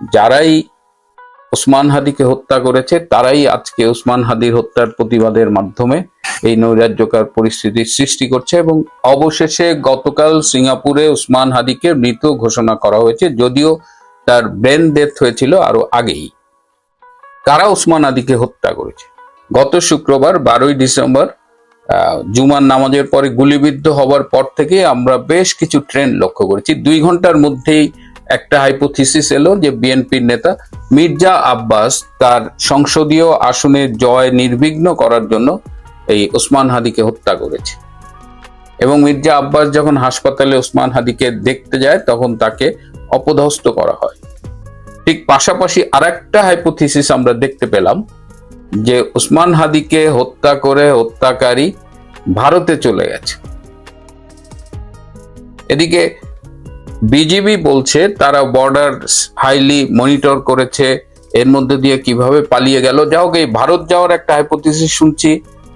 যারাই ওসমান হাদিকে হত্যা করেছে তারাই আজকে ওসমান হাদির হত্যার প্রতিবাদের মাধ্যমে এই নৈরাজ্যকর পরিস্থিতির সৃষ্টি করছে। এবং অবশেষে গতকাল সিঙ্গাপুরে ওসমান হাদিকে মৃত ঘোষণা করা হয়েছে, যদিও তার ব্রেন ডেথ হয়েছিল আরো আগেই। কারা ওসমান হাদিকে হত্যা করেছে? গত শুক্রবার 12ই ডিসেম্বর জুমার নামাজের পরে গুলিবিদ্ধ হবার পর থেকে আমরা বেশ কিছু ট্রেন্ড লক্ষ্য করেছি। 2 ঘন্টার মধ্যেই একটা হাইপোথিসিস এলো যে বিএনপির নেতা মির্জা আব্বাস তার সংসদীয় আসনে জয় নির্বিঘ্ন করার জন্য এই ওসমান হাদিকে হত্যা করেছে। এবং মির্জা আব্বাস যখন হাসপাতালে ওসমান হাদিকে দেখতে যায় তখন তাকে অপদস্থ করা হয়। ঠিক পাশাপাশি আরেকটা হাইপোথিসিস আমরা দেখতে পেলাম যে ওসমান হাদিকে হত্যা করে হত্যাকারী ভারতে চলে গেছে। এদিকে বিজিবি বলছে তারা বর্ডার হাইলি মনিটর করেছে, এর মধ্যে দিয়ে কিভাবে পালিয়ে গেল। যা হোক, এই ভারত যাওয়ার একটা হাইপোথিসিস শুনছি,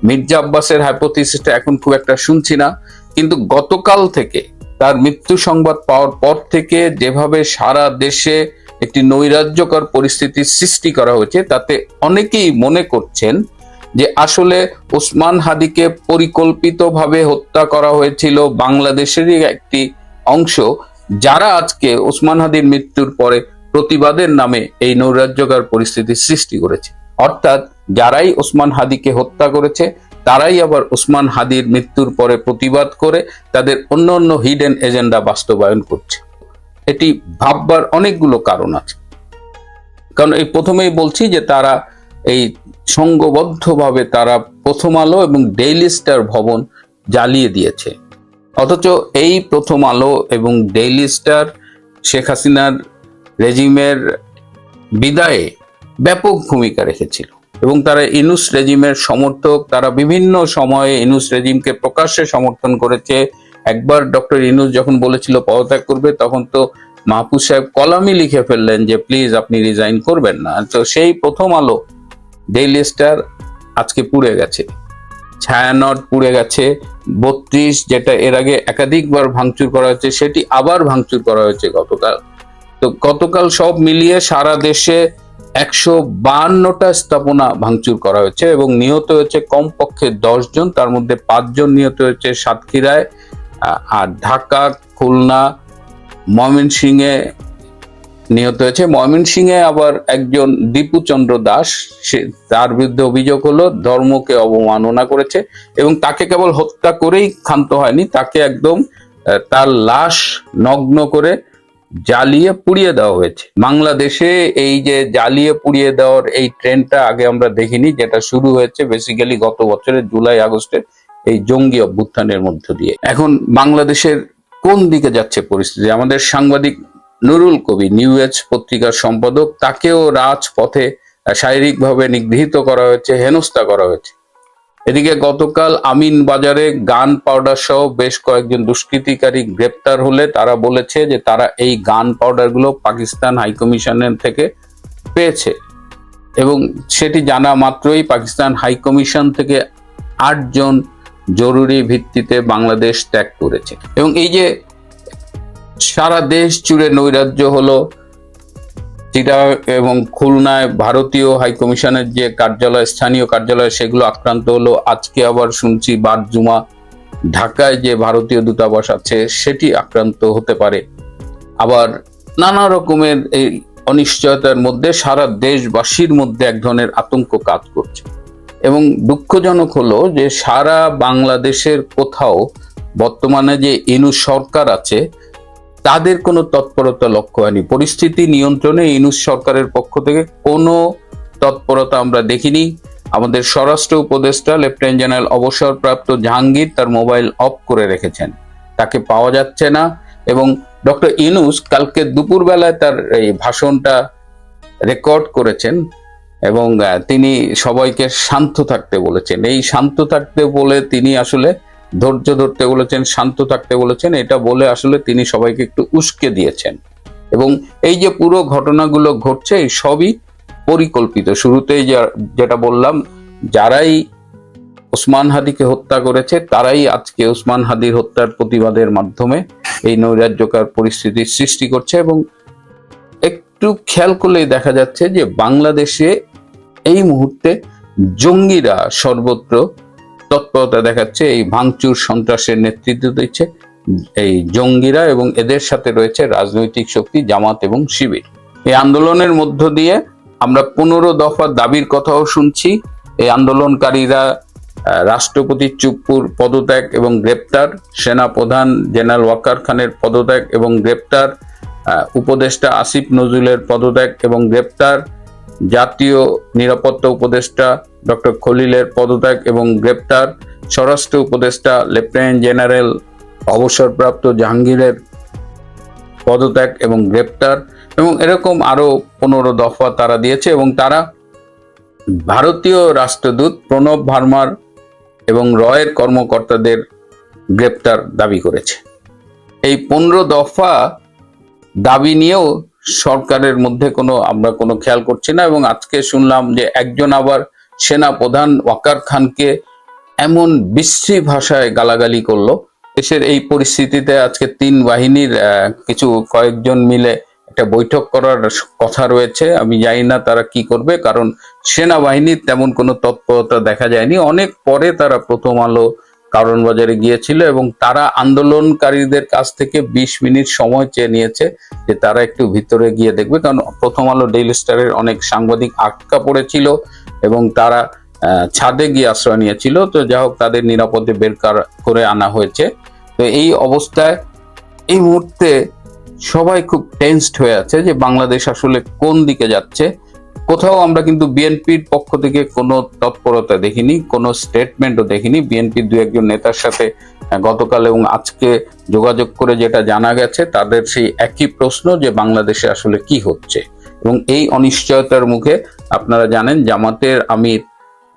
মির্জা আব্বাসের হাইপোথিসিসটা এখন খুব একটা শুনছি না। কিন্তু গতকাল থেকে তার মৃত্যু সংবাদ পাওয়ার পর থেকে যেভাবে সারা দেশে একটি নৈরাজ্যকর পরিস্থিতির সৃষ্টি করা হয়েছে, তাতে অনেকেই মনে করছেন যে আসলে ওসমান হাদিকে পরিকল্পিতভাবে হত্যা করা হয়েছিল বাংলাদেশেরই একটি অংশ, যারা আজকে ওসমান হাদির মৃত্যুর পরে প্রতিবাদের নামে এই নৈরাজ্যকর পরিস্থিতির সৃষ্টি করেছে। অর্থাৎ যারাই ওসমান হাদিকে হত্যা করেছে তারাই আবার ওসমান হাদির মৃত্যুর পরে প্রতিবাদ করে তাদের অন্য অন্য হিডেন এজেন্ডা বাস্তবায়ন করছে। এটি ভাববার অনেকগুলো কারণ আছে। কারণ এই প্রথমেই বলছি যে তারা এই সংঘবদ্ধভাবে তারা প্রথম আলো এবং ডেইলি স্টার ভবন জ্বালিয়ে দিয়েছে। অথচ এই প্রথম আলো এবং ডেইলি স্টার শেখ হাসিনার রেজিমের বিদায়ে ব্যাপক ভূমিকা রেখেছিল এবং তারা ইউনূস রেজিমের সমর্থক। তারা বিভিন্ন সময়ে ইউনূস রেজিমকে প্রকাশ্যে সমর্থন করেছে। একবার ডক্টর ইউনূস যখন বলেছিল পদত্যাগ করবে, তখন তো মাহফুজ সাহেব কলামই লিখে ফেললেন যে প্লিজ আপনি রিজাইন করবেন না। তো সেই প্রথম আলো ডেইলি স্টার আজকে পুড়ে গেছে, ছায়ানট পুড়ে গেছে। 32 যেটা এর আগে একাধিকবার ভাঙচুর করা হয়েছে সেটি আবার ভাঙচুর করা হয়েছে গতকাল। তো গতকাল সব মিলিয়ে সারা দেশে 152টা স্থাপনা ভাঙচুর করা হয়েছে এবং নিহত হয়েছে কমপক্ষে 10 জন, তার মধ্যে 5 জন নিহত হয়েছে সাতক্ষীরায়, আর ঢাকা, খুলনা, ময়মনসিংহে নিহত হয়েছে। ময়মনসিংহে আবার একজন দীপু চন্দ্র দাস, তার বিরুদ্ধে অভিযোগ হলো ধর্মকে অবমাননা করেছে এবং তাকে কেবল হত্যা করেই ক্ষান্ত হয়নি, তাকে একদম তার লাশ নগ্ন করে জ্বালিয়ে পুড়িয়ে দেওয়া হয়েছে। বাংলাদেশে এই যে জ্বালিয়ে পুড়িয়ে দেওয়ার এই ট্রেন্ডটা আগে আমরা দেখিনি, যেটা শুরু হয়েছে বেসিক্যালি গত বছরের জুলাই আগস্টের এই জঙ্গি অভ্যুত্থানের মধ্য দিয়ে। এখন বাংলাদেশের কোন দিকে যাচ্ছে পরিস্থিতি? আমাদের সাংবাদিক নুরুল কবি, নিউ এজ পত্রিকার সম্পাদক, তাকেও রাজপথে শারীরিকভাবে নিগৃহীত করা হয়েছে, হেনস্থা করা হয়েছে। এদিকে গতকাল আমিন বাজারে গান পাউডার সহ বেশ কয়েকজন দুষ্কৃতিকারী গ্রেপ্তার হলে তারা বলেছে যে তারা এই গান পাউডার গুলো পাকিস্তান হাইকমিশনের থেকে পেয়েছে এবং সেটি জানা মাত্রই পাকিস্তান হাইকমিশন থেকে 8 জন জরুরি ভিত্তিতে বাংলাদেশ ত্যাগ করেছে। এবং এই যে সারা দেশ জুড়ে নৈরাজ্য হলো, চিটাগাং এবং খুলনায় ভারতীয় হাইকমিশনের যে কার্যালয়, স্থানীয় কার্যালয়, সেগুলো আক্রান্ত হলো। আজকে আবার শুনছি বারজুমা ঢাকায় যে ভারতীয় দূতাবাস আছে সেটি আক্রান্ত হতে পারে। আবার নানা রকমের এই অনিশ্চয়তার মধ্যে সারা দেশবাসীর মধ্যে এক ধরনের আতঙ্ক কাজ করছে। এবং দুঃখজনক হলো যে সারা বাংলাদেশের কোথাও বর্তমানে যে ইউনূস সরকার আছে তাদের কোনো তৎপরতা লক্ষ্য হয়নি। পরিস্থিতি নিয়ন্ত্রণে ইউনূস সরকারের পক্ষ থেকে কোনো তৎপরতা আমরা দেখিনি। আমাদের স্বরাষ্ট্র উপদেষ্টা লেফটেন্যান্ট জেনারেল অবসরপ্রাপ্ত জাহাঙ্গীর তার মোবাইল অফ করে রেখেছেন, তাকে পাওয়া যাচ্ছে না। এবং ডক্টর ইউনূস কালকে দুপুরবেলায় তার এই ভাষণটা রেকর্ড করেছেন এবং তিনি সবাইকে শান্ত থাকতে বলেছেন। এই শান্ত থাকতে বলে তিনি আসলে ধৈর্য ধরতে বলেছেন, শান্ত থাকতে বলেছেন, এটা বলে আসলে তিনি সবাইকে একটু উস্কে দিয়েছেন। এবং এই যে পুরো ঘটনাগুলো ঘটছে এই সবই পরিকল্পিত। শুরুতেই যেটা বললাম, যারাই ওসমান হাদিকে হত্যা করেছে তারাই আজকে ওসমান হাদির হত্যার প্রতিবাদের মাধ্যমে এই নৈরাজ্যকর পরিস্থিতির সৃষ্টি করছে এবং একটু খেয়াল করলেই দেখা যাচ্ছে যে বাংলাদেশে এই মুহূর্তে জঙ্গিরা সর্বত্র তৎপরতা দেখাচ্ছে। এই ভাঙচুর সন্ত্রাসের নেতৃত্ব দিচ্ছে এই জঙ্গিরা এবং এদের সাথে রয়েছে রাজনৈতিক শক্তি জামাত এবং শিবির। এই আন্দোলনের মধ্য দিয়ে আমরা 15 দফা দাবির কথাও শুনছি। এই আন্দোলনকারীরা রাষ্ট্রপতি চুপ্পুর পদত্যাগ এবং গ্রেপ্তার, সেনাপ্রধান জেনারেল ওয়াকার খানের পদত্যাগ এবং গ্রেপ্তার, উপদেষ্টা আসিফ নজরুলের পদত্যাগ এবং গ্রেপ্তার, জাতীয় নিরাপত্তা উপদেষ্টা ডক্টর খলিলের পদত্যাগ এবং গ্রেপ্তার, স্বরাষ্ট্র উপদেষ্টা লেফটেন্যান্ট জেনারেল অবসরপ্রাপ্ত জাহাঙ্গীরের পদত্যাগ এবং গ্রেপ্তার, এবং এরকম আরো 15 দফা তারা দিয়েছে। এবং তারা ভারতীয় রাষ্ট্রদূত প্রণব ভার্মার এবং রয়ের কর্মকর্তাদের গ্রেপ্তার দাবি করেছে। এই 15 দফা দাবি নিয়েও সরকারের মধ্যে আমরা কোনো খেয়াল করছি না। এবং আজকে শুনলাম যে একজন আবার সেনা প্রধান ওয়াকার খানকে এমন বিশ্রী ভাষায় গালাগালি করলো। দেশের এই পরিস্থিতিতে আজকে 3 বাহিনীর কয়েকজন মিলে একটা বৈঠক করার কথা রয়েছে। আমি জানি না তারা কি করবে, কারণ সেনাবাহিনীর তেমন কোনো তৎপরতা দেখা যায়নি। অনেক পরে তারা প্রথম আলো কারণ বাজারে গিয়েছিল এবং তারা আন্দোলনকারীদের কাছ থেকে 20 মিনিট সময় চেয়ে নিয়েছে যে তারা একটু ভিতরে গিয়ে দেখবে, কারণ প্রথম আলো ডেইলি স্টারের অনেক সাংবাদিক আটকা পড়েছিল এবং তারা ছাদে গিয়ে আশ্রয় নিয়েছিল। তো যা হোক, তাদের নিরাপদে বের করে আনা হয়েছে। তো এই অবস্থায় এই মুহূর্তে সবাই খুব টেনসড হয়ে আছে যে বাংলাদেশ আসলে কোন দিকে যাচ্ছে। কোথাও আমরা কিন্তু বিএনপির পক্ষ থেকে কোনো তৎপরতা দেখিনি, কোনো স্টেটমেন্টও দেখিনি। বিএনপির 2-1 নেতার সাথে গতকাল এবং আজকে যোগাযোগ করে যেটা জানা গেছে, তাদের সেই একই প্রশ্ন যে বাংলাদেশে আসলে কি হচ্ছে। এবং এই অনিশ্চয়তার মুখে আপনারা জানেন জামাতের আমির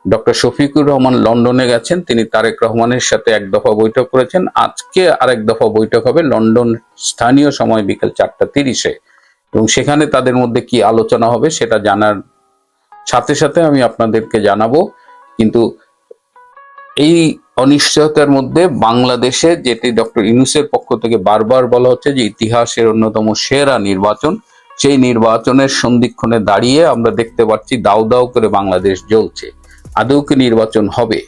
ডক্টর শফিকুর রহমান লন্ডনে গেছেন। তিনি তারেক রহমানের সাথে 1 দফা বৈঠক করেছেন। আজকে আরেক দফা বৈঠক হবে লন্ডন স্থানীয় সময় বিকেল 4:30-এ, এবং সেখানে তাদের মধ্যে কি আলোচনা হবে সেটা জানার সাথে সাথে আমি আপনাদেরকে জানাবো। কিন্তু এই অনিশ্চয়তার মধ্যে বাংলাদেশে, যেটি ডক্টর ইউনূসের পক্ষ থেকে বারবার বলা হচ্ছে যে ইতিহাসের অন্যতম সেরা নির্বাচন, সেই নির্বাচনের সন্ধিক্ষণে দাঁড়িয়ে আমরা দেখতে পাচ্ছি দাউ দাউ করে বাংলাদেশ জ্বলছে। আদৌ কি নির্বাচন হবে?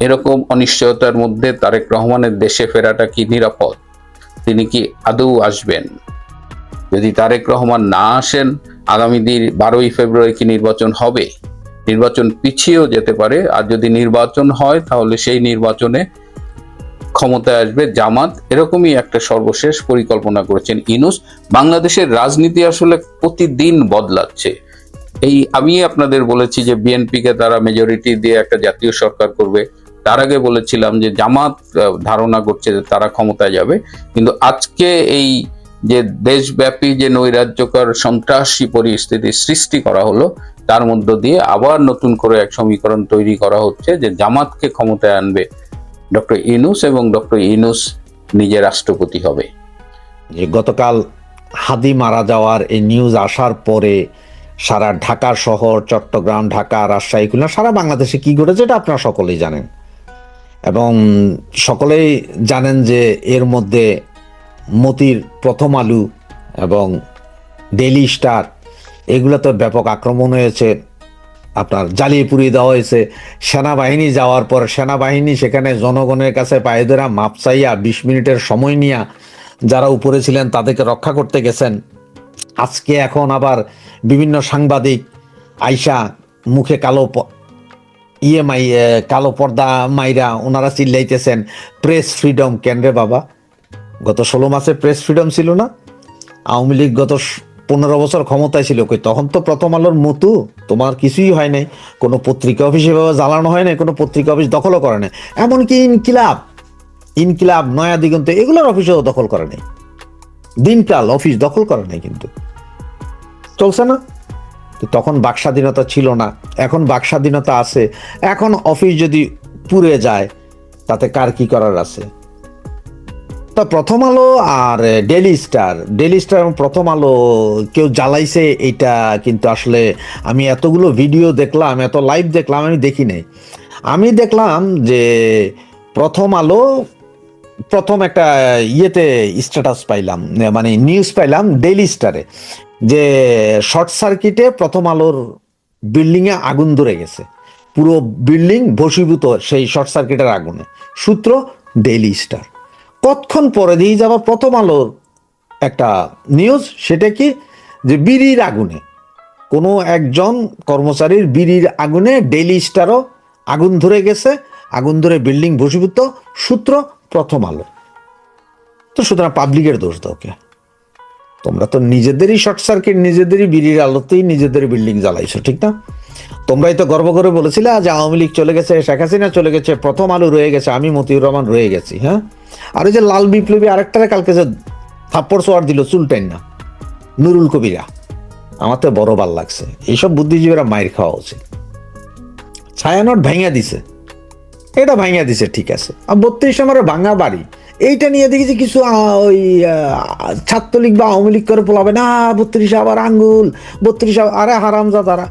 এরকম অনিশ্চয়তার মধ্যে তারেক রহমানের দেশে ফেরাটা কি নিরাপদ? তিনি কি আদৌ আসবেন? যদি তারেক রহমান না আসেন, আগামী দিন 12ই ফেব্রুয়ারি কি নির্বাচন হবে? নির্বাচন পিছিয়েও যেতে পারে। আর যদি নির্বাচন হয় তাহলে সেই নির্বাচনে ক্ষমতায় আসবে জামাত। এরকমই একটা সর্বশেষ পরিকল্পনা করেছেন ইউনূস। বাংলাদেশের রাজনীতি আসলে প্রতিদিন বদলাচ্ছে। আমি আপনাদের বলেছি যে বিএনপিকে তারা মেজরিটি দিয়ে একটা জাতীয় সরকার করবে। তার আগে বলেছিলাম যে জামাত ধারণা করছে যে তারা ক্ষমতায় যাবে। কিন্তু আজকে এই যে দেশব্যাপী যে নৈরাজ্যকর সন্ত্রাসী পরিস্থিতি সৃষ্টি করা হলো, তার মধ্য দিয়ে আবার নতুন করে এক সমীকরণ তৈরি করা হচ্ছে যে জামাতকে ক্ষমতায় আনবে ডক্টর ইউনূস এবং ডক্টর ইউনূস নিজে রাষ্ট্রপতি হবে। যে গতকাল হাদি মারা যাওয়ার এই নিউজ আসার পরে সারা ঢাকা শহর, চট্টগ্রাম, ঢাকা, রাজশাহী, খুলনা, সারা বাংলাদেশে কি ঘটেছে এটা আপনারা সকলেই জানেন। এবং সকলেই জানেন যে এর মধ্যে মতির প্রথম আলো এবং ডেইলি স্টার এগুলোতে ব্যাপক আক্রমণ হয়েছে, আপনার জ্বালিয়ে পুড়িয়ে দেওয়া হয়েছে। সেনাবাহিনী যাওয়ার পর সেনাবাহিনী সেখানে জনগণের কাছে পায়ে ধরা মাপ চাইয়া 20 মিনিটের সময় নিয়ে যারা উপরে ছিলেন তাদেরকে রক্ষা করতে গেছেন। আজকে এখন আবার বিভিন্ন সাংবাদিক আইসা মুখে কালো পর্দা মাইরা ওনারা চিল্লাইতেছেন প্রেস ফ্রিডম। কেন রে বাবা, গত 16 মাসে প্রেস ফ্রিডম ছিল না? আওয়ামী লীগ গত 15 বছর ক্ষমতায় ছিল, কই তখন তো প্রথম আলোর মতো তোমার কিছুই হয় নাই, কোনো পত্রিকা অফিস এভাবে জ্বালানো হয় নাই, কোনো পত্রিকা অফিস দখলও করে নাই। এমনকি ইনকিলাব, নয়া দিগন্ত এগুলোর অফিসও দখল করে নাই, দিনকাল অফিস দখল করে নাই, কিন্তু চলছে না। তখন বাক স্বাধীনতা ছিল না, এখন বাক স্বাধীনতা আছে। এখন অফিস যদি পুড়ে যায় তাতে কার কি করার আছে? তো প্রথম আলো আর ডেইলি স্টার এবং প্রথম আলো কেউ জ্বালাইছে এইটা কিন্তু আসলে আমি এতগুলো ভিডিও দেখলাম, এত লাইভ দেখলাম, আমি দেখি নাই। আমি দেখলাম যে প্রথম আলো প্রথম একটা ইয়েতে স্ট্যাটাস পাইলাম, মানে নিউজ পাইলাম ডেইলি স্টারে, যে শর্ট সার্কিটে প্রথম আলোর বিল্ডিং এ আগুন ধরে গেছে, পুরো বিল্ডিং ভস্মীভূত সেই শর্ট সার্কিটের আগুনে। সূত্র ডেইলি স্টার। কতক্ষণ পরে দিয়ে যাবা প্রথম আলোর একটা নিউজ, সেটা কি, যে বিড়ির আগুনে, কোনো একজন কর্মচারীর বিড়ির আগুনে ডেইলি স্টারও আগুন ধরে গেছে, আগুন ধরে বিল্ডিং ভস্মীভূত। সূত্র প্রথম আলো। তো সুতরাং পাবলিকের দোষ দাও কে? তোমরা তো নিজেদেরই শর্ট সার্কিট, নিজেদেরই বিড়ির আলোতেই নিজেদের বিল্ডিং জ্বালাইছো, ঠিক না? তোমরাই তো গর্ব করে বলেছিলে যে আওয়ামী লীগ চলে গেছে, শেখ হাসিনা চলে গেছে, প্রথম আলো রয়ে গেছে, আমি মতিউর রহমান রয়ে গেছি। হ্যাঁ, আর ওই যে লাল বিপ্লবী আরেকটারে কালকে যে থাপ্পড় সোয়ার দিল চুলটাইন না, নুরুল কবিরা, আমার তো বড় ভাল লাগছে। এইসব বুদ্ধিজীবীরা মায়ের খাওয়া উচিত। ছায়ানট ভাঙা দিছে, এটা ভাঙা দিছে, ঠিক আছে। আর 32 নম্বরের ভাঙা বাড়ি, এইটা নিয়ে দেখেছি কিছু ওই ছাত্রলীগ বা আওয়ামী লীগ করে পোলাবে না, 32 আবার আঙ্গুল, 32 আরে হারামজা তারা,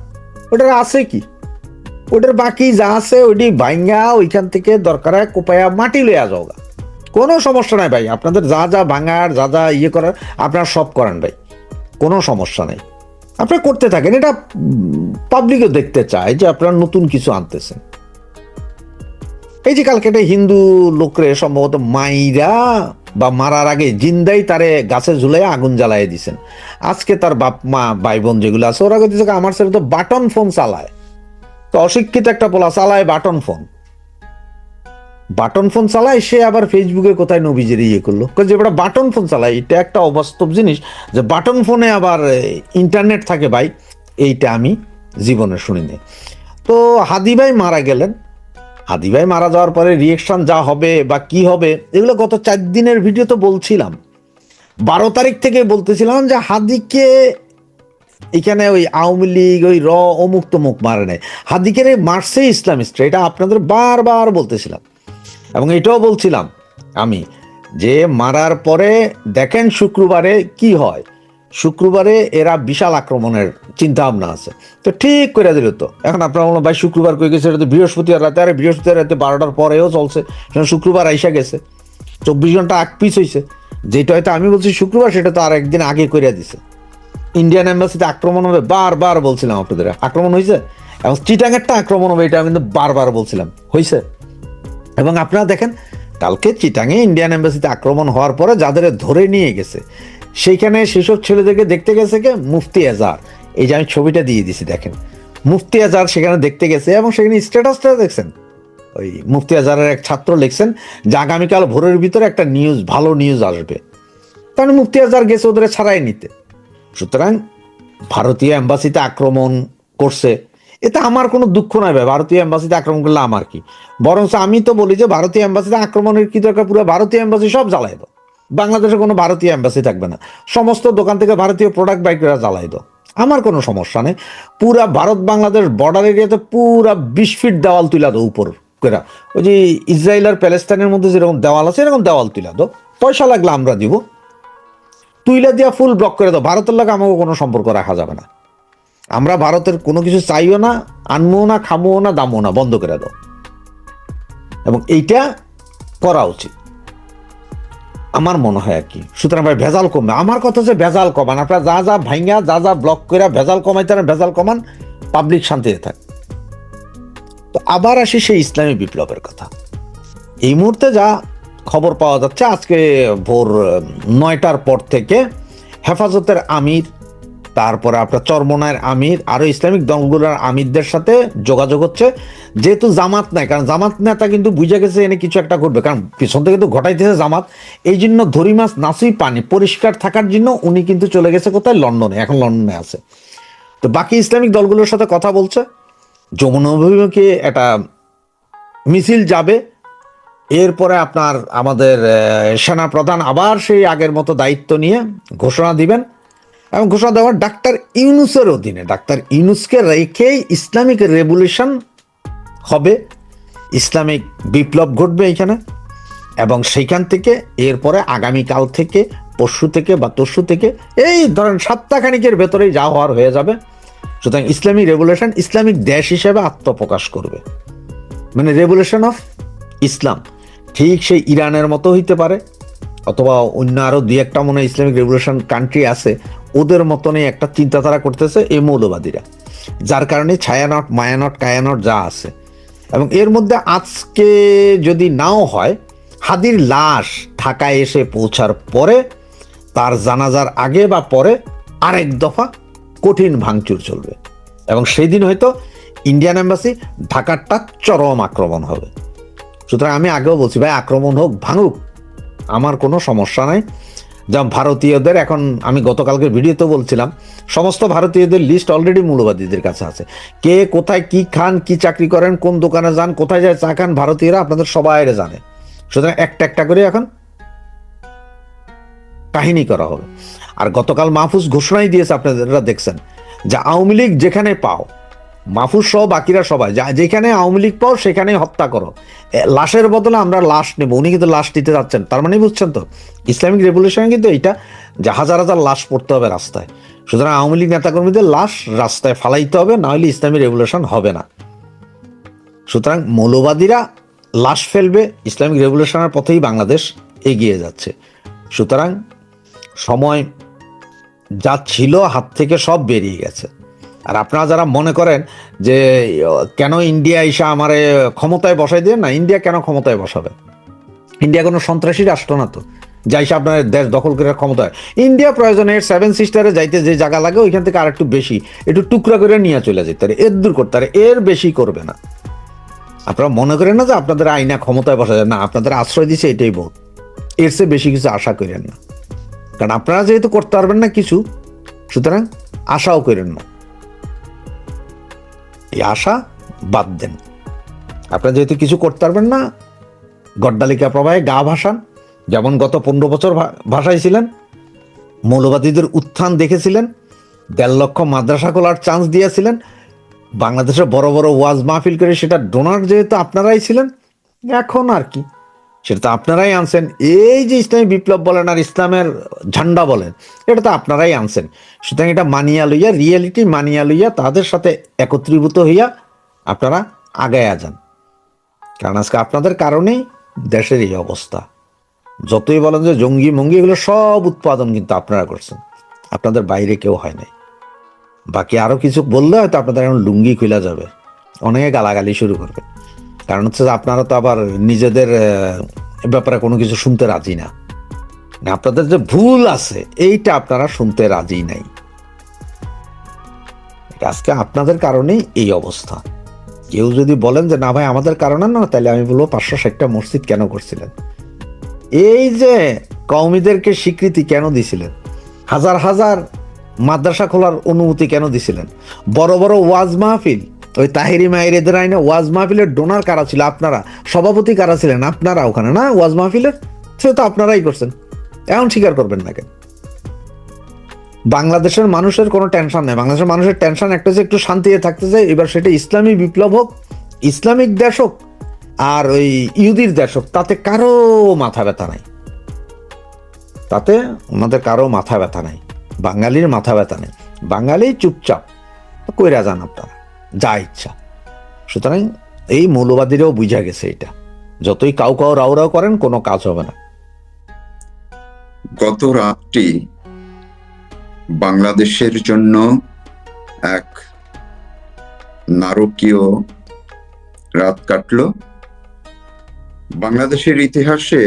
ওটার আছে কি? ওটার বাকি যা আছে ওইটি ভাঙ্গা ওইখান থেকে দরকার হয় কোপায়া মাটি লইয়া যাও, কোনো সমস্যা নাই ভাই। আপনাদের যা যা ভাঙার, যা যা ইয়ে করার আপনারা সব করেন ভাই, কোনো সমস্যা নেই, আপনারা করতে থাকেন। এটা পাবলিকও দেখতে চায় যে আপনারা নতুন কিছু আনতেছেন। এই যে কালকে একটা হিন্দু লোকরে সম্ভবত মাইরা বা মারার আগে জিন্দাই তারে গাছে ঝুলাই আগুন জ্বালাই দিছেন। আজকে তার বাপ মা ভাই বোন যেগুলো আছে ওরা দিচ্ছে আমার ছেলে তো বাটন ফোন চালায়, তো অশিক্ষিত একটা পোলা চালায় বাটন ফোন, বাটন ফোন চালায়, সে আবার ফেসবুকে কোথায় নবীজের ইয়ে করলো যে ওটা বাটন ফোন চালায়। এটা একটা অবাস্তব জিনিস যে বাটন ফোনে আবার ইন্টারনেট থাকে ভাই, এইটা আমি জীবনে শুনিনি। তো হাদি ভাই মারা গেলেন, হাদি ভাই মারা যাওয়ার পরে রিয়েকশন যা হবে বা কি হবে এগুলো গত 4 দিনের ভিডিও তো বলছিলাম। 12 তারিখ থেকে বলতেছিলাম যে হাদিকে এখানে ওই আওয়ামী লীগ ওই অমুক তমুক মারে নাই, হাদিকে মারছে ইসলামিস্টরা, এটা আপনাদের বারবার বলতেছিলাম। এবং এটাও বলছিলাম আমি যে মারার পরে দেখেন শুক্রবারে কি হয়, শুক্রবারে এরা বিশাল আক্রমণের চিন্তা ভাবনা আছে। তো ঠিক করে দিল। তো এখন আপনারা বলুন ভাই শুক্রবার কই গেছে, এটা তো বৃহস্পতিবার রাতে, আরে বৃহস্পতিবার রাতে 12টার পরেও চলছে, শুক্রবার আইসা গেছে, 24 ঘন্টা আগ পিছ হয়েছে। যেটা হয়তো আমি বলছি শুক্রবার, সেটা তো আর একদিন আগে করে দিছে। ইন্ডিয়ান এম্বাসিতে আক্রমণ হবে বারবার বলছিলাম আপনাদের, আক্রমণ হয়েছে। এবং চিটাঙেরটা আক্রমণ হবে এটা আমি কিন্তু বারবার বলছিলাম, হয়েছে। এবং আপনারা দেখেন কালকে চিটাঙে ইন্ডিয়ান এম্বাসিতে আক্রমণ হওয়ার পরে যাদের ধরে নিয়ে গেছে, সেইখানে সেসব ছেলেদেরকে দেখতে গেছে কে, মুফতি আজহার। এই যে আমি ছবিটা দিয়ে দিছি দেখেন, মুফতি আজহার সেখানে দেখতে গেছে। এবং সেখানে স্ট্যাটাসটা দেখছেন, ওই মুফতি আজহারের এক ছাত্র লিখছেন যে আগামীকাল ভোরের ভিতরে একটা নিউজ, ভালো নিউজ আসবে। কারণ মুফতি আজহার গেছে ওদের ছাড়াই নিতে। সুতরাং ভারতীয় এম্বাসিতে আক্রমণ করছে, এতে আমার কোনো দুঃখ নাই ভাই। ভারতীয় এম্বাসিতে আক্রমণ করলে আমার কি, বরঞ্চ আমি তো বলি যে ভারতীয় এম্বাসিতে আক্রমণের কি দরকার, পুরো ভারতীয় এম্বাসি সব জ্বালাই দাও, বাংলাদেশে কোনো ভারতীয় এম্বাসি থাকবে না, সমস্ত দোকান থেকে ভারতীয় প্রোডাক্ট বাই করে জ্বালাই দাও, আমার কোনো সমস্যা নেই। পুরা ভারত বাংলাদেশ বর্ডার এরিয়াতে পুরা 20 ফিট দেওয়াল তুলা দাও উপর করে, ওই যে ইসরায়েল আর প্যালেস্তাইনের মধ্যে যেরকম দেওয়াল আছে এরকম দেওয়াল তুলা দাও, পয়সা লাগলে আমরা দিব, তুইলা দিয়া ফুল ব্লক করে দাও। ভারতের লাগে আমাকে কোনো সম্পর্ক রাখা যাবে না, আমরা ভারতের কোনো কিছু চাইও না, আনবো না, খাবো না, দামও না, বন্ধ করে দাও। এবং এইটা করা উচিত আমার মনে হয় আর কি। সুতরাং ভাই ভেজাল কমবে, আমার কথা হচ্ছে ভেজাল কমান। আপনারা যা যা ভাইঙ্গা যা যা ব্লক করে ভেজাল কমাইতে ভেজাল কমান, পাবলিক শান্তিতে থাক। তো আবার আসি সেই ইসলামী বিপ্লবের কথা। এই মুহূর্তে যা খবর পাওয়া যাচ্ছে, আজকে ভোর 9টার পর থেকে হেফাজতের আমির, তারপরে আপনার চরমনায়ের আমির, আরো ইসলামিক দলগুলোর আমিরদের সাথে যোগাযোগ হচ্ছে। যেহেতু জামাত নাই, কারণ জামাত নেতা কিন্তু বুঝে গেছে এনে কিছু একটা করবে, কারণ পিছন থেকে তো ঘটাইতেছে জামাত। এই জন্য ধরি মাছ নাসুই পানি পরিষ্কার থাকার জন্য উনি কিন্তু চলে গেছে কোথায়, লন্ডনে, এখন লন্ডনে আছে। তো বাকি ইসলামিক দলগুলোর সাথে কথা বলছে, যমুনা অভিমুখে একটা মিছিল যাবে। এরপরে আপনার আমাদের সেনা প্রধান আবার সেই আগের মতো দায়িত্ব নিয়ে ঘোষণা দিবেন, এবং ঘোষণা দেওয়ার ডাক্তার ইউনুসের অধীনে, ডাক্তার ইউনুসকে রেখেই ইসলামিক রেভলিউশন হবে, ইসলামিক বিপ্লব ঘটবে এখানে। এবং সেইখান থেকে এরপরে আগামীকাল থেকে, পরশু থেকে বা তরশু থেকে, এই ধরেন সপ্তাহখানিকের ভেতরেই যা হওয়ার হয়ে যাবে। সুতরাং ইসলামিক রেভলিউশন ইসলামিক দেশ হিসেবে আত্মপ্রকাশ করবে, মানে রেভলিউশন অফ ইসলাম। ঠিক সেই ইরানের মতো হইতে পারে, অথবা অন্য আরো দুই একটা মনে হয় ইসলামিক রেভলিউশন কান্ট্রি আছে, ওদের মতনই একটা চিন্তাধারা করতেছে এই মৌলবাদীরা, যার কারণে ছায়ানট মায়ানট কায়ানট যা আছে। এবং এর মধ্যে আজকে যদি নাও হয়, হাদির লাশ ঢাকায় এসে পৌঁছার পরে, তার জানাজার আগে বা পরে আরেক দফা কঠিন ভাঙচুর চলবে, এবং সেই দিন হয়তো ইন্ডিয়ান এম্বাসি ঢাকারটা চরম আক্রমণ হবে। সুতরাং আমি আগেও বলছি, ভাই আক্রমণ হোক, ভাঙুক, আমার কোনো সমস্যা নাই। যেমন ভারতীয়দের, এখন আমি গতকালকে ভিডিওতে বলছিলাম, সমস্ত ভারতীয়দের লিস্ট অলরেডি মৌলবাদীদের কাছে আছে। কে কোথায় কি খান, কি চাকরি করেন, কোন দোকানে যান, কোথায় যায় চা খান, ভারতীয়রা আপনাদের সবাই জানে। সুতরাং একটা একটা করে এখন কাহিনী করা হবে। আর গতকাল মাহফুজ ঘোষণাই দিয়েছে, আপনারা দেখছেন, যে আওয়ামী লীগ যেখানে পাও, মাহফুজ সহ বাকিরা সবাই যেখানে আওয়ামী লীগ পাও সেখানে হত্যা করো, লাশের বদলে আমরা লাশ নেব। উনি কিন্তু লাশ নিতে যাচ্ছেন, তার মানে বুঝছেন তো ইসলামিক রেভলিউশনে কিন্তু এইটা যে হাজার হাজার লাশ পড়তে হবে রাস্তায়। সুতরাং আওয়ামী লীগ নেতাকর্মীদের লাশ রাস্তায় ফালাইতে হবে, না হলে ইসলামিক রেভলিউশন হবে না। সুতরাং মৌলবাদীরা লাশ ফেলবে, ইসলামিক রেভলিউশনের পথেই বাংলাদেশ এগিয়ে যাচ্ছে। সুতরাং সময় যা ছিল হাত থেকে সব বেরিয়ে গেছে। আর আপনারা যারা মনে করেন যে কেন ইন্ডিয়া এসে আমারে ক্ষমতায় বসাই দিয়ে, না, ইন্ডিয়া কেন ক্ষমতায় বসাবে? ইন্ডিয়া কোনো সন্ত্রাসী রাষ্ট্র না তো, যাইসে আপনার দেশ দখল করে ক্ষমতায়। ইন্ডিয়া প্রয়োজনে এর 7 সিস্টারে যাইতে যে জায়গা লাগে ওইখান থেকে আর একটু বেশি, একটু টুকরা করে নিয়ে চলে যেতে পারে, এর দূর করতে পারে, এর বেশি করবে না। আপনারা মনে করেন না যে আপনাদের আইনা ক্ষমতায় বসা যায় না, আপনাদের আশ্রয় দিচ্ছে এটাই বহুত, এর চেয়ে বেশি কিছু আশা করেন না। কারণ আপনারা যেহেতু করতে পারবেন না কিছু, সুতরাং আশাও করেন না, এই আশা বাদ দেন। আপনারা যেহেতু কিছু করতে পারবেন না, গড্ডালিকা প্রবাহে গা ভাসান, যেমন গত 15 বছর ভাসাইছিলেন। মৌলবাদীদের উত্থান দেখেছিলেন, 1.5 লক্ষ মাদ্রাসা খোলার চান্স দিয়েছিলেন, বাংলাদেশের বড় বড় ওয়াজ মাহফিল করে সেটা ডোনার যেহেতু আপনারাই ছিলেন, এখন আর কি সেটা তো আপনারাই আনছেন। এই যে ইসলামী বিপ্লব বলেন আর ইসলামের ঝান্ডা বলেন, এটা তো আপনারাই আনছেন। সুতরাং এটা মানিয়া লইয়া, রিয়েলিটি মানিয়া লইয়া, তাদের সাথে একত্রীভূত হইয়া আপনারা আগায়া যান। কারণ আজকে আপনাদের কারণেই দেশের এই অবস্থা। যতই বলেন যে জঙ্গি মঙ্গি, এগুলো সব উৎপাদন কিন্তু আপনারা করছেন, আপনাদের বাইরে কেউ হয় নাই। বাকি আরো কিছু বললে হয়তো আপনাদের এখন লুঙ্গি খুলে যাবে, অনেকে গালাগালি শুরু করবে। কারণ হচ্ছে যে আপনারা তো আবার নিজেদের ব্যাপারে কোনো কিছু শুনতে রাজি না, আপনাদের যে ভুল আছে এইটা আপনারা শুনতে রাজি নাই। আজকে আপনাদের কারণেই এই অবস্থা। কেউ যদি বলেন যে না ভাই আমাদের কারণে না, তাহলে আমি বলবো 560টা মসজিদ কেন করছিলেন? এই যে কওমিদেরকে স্বীকৃতি কেন দিছিলেন? হাজার হাজার মাদ্রাসা খোলার অনুমতি কেন দিছিলেন? বড় বড় ওয়াজ মাহফিল, ওই তাহিরি মাহিরেদের আইনে ওয়াজ মাহফিলের ডোনার কারা ছিল? আপনারা। সভাপতি কারা ছিলেন? আপনারা। ওখানে না ওয়াজ মাহফিলের, সে তো আপনারাই করছেন। এখন স্বীকার করবেন না কেন? বাংলাদেশের মানুষের কোনো টেনশন নেই, বাংলাদেশের মানুষের টেনশন একটা, যে একটু শান্তিতে থাকতে চাই। এবার সেটা ইসলামী বিপ্লব হোক, ইসলামিক দেশ হোক, আর ওই ইহুদির দেশ হোক, তাতে কারো মাথা ব্যথা নাই, তাতে ওনাদের কারো মাথা ব্যথা নাই। বাঙালির মাথা ব্যথা নেই, বাঙালি চুপচাপ কইরা যান আপনারা যা ইচ্ছা। সুতরাং এই মৌলবাদীরাও বুঝা গেছে এটা, যতই কাউ কাউ রাও রাও করেন কোনো কাজ হবে না। গত রাতটি বাংলাদেশের জন্য এক নারকীয় রাত কাটলো। বাংলাদেশের ইতিহাসে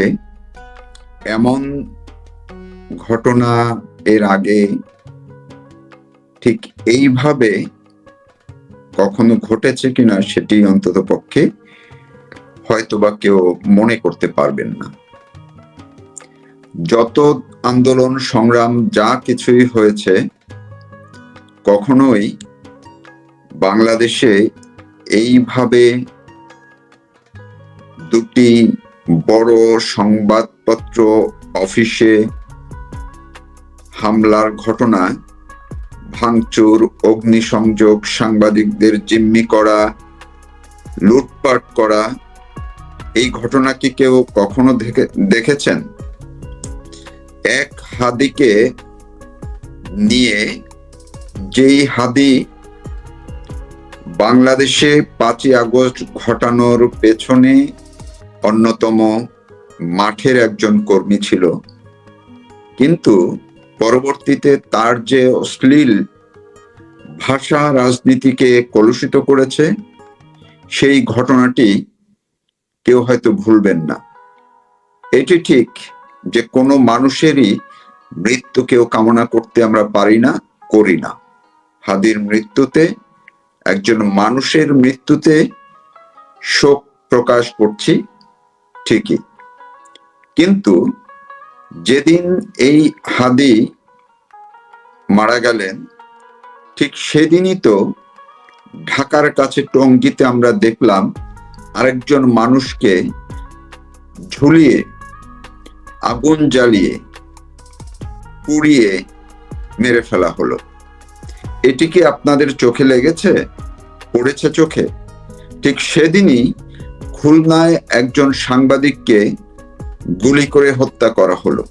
এমন ঘটনা এর আগে ঠিক এইভাবে কখনো ঘটেছে কিনা সেটি অন্তত পক্ষে হয়তোবা কেউ মনে করতে পারবেন না। যত আন্দোলন সংগ্রাম যা কিছুই হয়েছে, কখনোই বাংলাদেশে এইভাবে দুটি বড় সংবাদপত্র অফিসে হামলার ঘটনা, ভাঙচুর, অগ্নিসংযোগ, সাংবাদিকদের জিম্মি করা, লুটপাট করা, এই ঘটনা কি কেউ কখনো দেখেছেন? এক হাদিকে নিয়ে, যেই হাদি বাংলাদেশে 5ই আগস্ট ঘটানোর পেছনে অন্যতম মাঠের একজন কর্মী ছিল, কিন্তু পরবর্তীতে তার যে অশ্লীল ভাষা রাজনীতিকে কলুষিত করেছে, সেই ঘটনাটি কেউ হয়তো ভুলবেন না। এটি ঠিক যে কোনো মানুষেরই মৃত্যু কেউ কামনা করতে আমরা পারি না, করি না। হাদির মৃত্যুতে, একজন মানুষের মৃত্যুতে শোক প্রকাশ করছি ঠিকই, কিন্তু যেদিন এই হাদি মারা গেলেন ঠিক সেদিনই তো ঢাকার কাছে টঙ্গীতে আমরা দেখলাম আরেকজন মানুষকে ঝুলিয়ে, আগুন জ্বালিয়ে, পুড়িয়ে মেরে ফেলা হলো। এটি কি আপনাদের চোখে লেগেছে, পড়েছে চোখে? ঠিক সেদিনই খুলনায় একজন সাংবাদিককে গুলি করে হত্যা করা হলো।